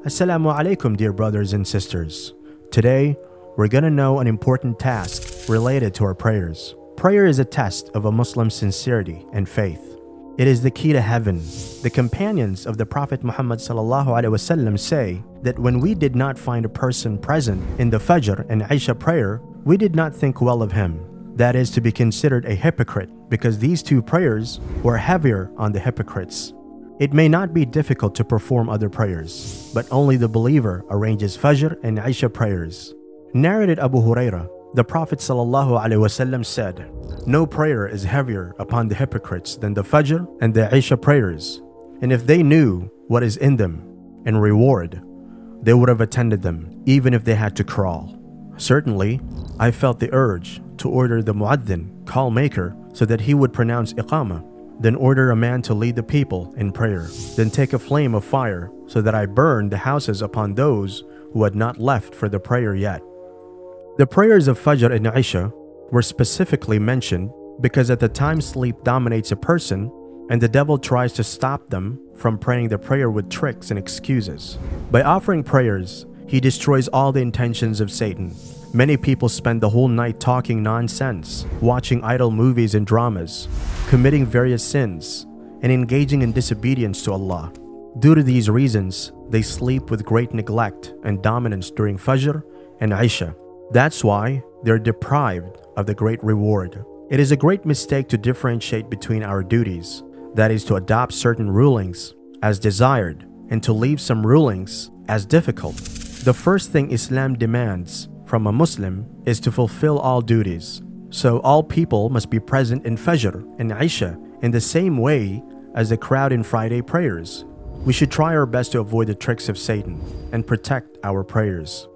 Assalamualaikum, dear brothers and sisters. Today, we're gonna know an important task related to our prayers. Prayer is a test of a Muslim's sincerity and faith. It is the key to heaven. The companions of the Prophet Muhammad ﷺ say that when we did not find a person present in the Fajr and Isha prayer, we did not think well of him. That is to be considered a hypocrite, because these two prayers were heavier on the hypocrites. It may not be difficult to perform other prayers, but only the believer arranges Fajr and Isha prayers. Narrated Abu Huraira, the Prophet ﷺ said, "No prayer is heavier upon the hypocrites than the Fajr and the Isha prayers, and if they knew what is in them and reward, they would have attended them, even if they had to crawl." Certainly, I felt the urge to order the muaddin, call maker, so that he would pronounce iqamah, then order a man to lead the people in prayer, then take a flame of fire so that I burned the houses upon those who had not left for the prayer yet. The prayers of Fajr and Isha were specifically mentioned because at the time sleep dominates a person and the devil tries to stop them from praying the prayer with tricks and excuses. By offering prayers, he destroys all the intentions of Satan. Many people spend the whole night talking nonsense, watching idle movies and dramas, committing various sins, and engaging in disobedience to Allah. Due to these reasons, they sleep with great neglect and dominance during Fajr and Isha. That's why they're deprived of the great reward. It is a great mistake to differentiate between our duties, that is to adopt certain rulings as desired and to leave some rulings as difficult. The first thing Islam demands from a Muslim is to fulfill all duties. So all people must be present in Fajr and Isha in the same way as the crowd in Friday prayers. We should try our best to avoid the tricks of Satan and protect our prayers.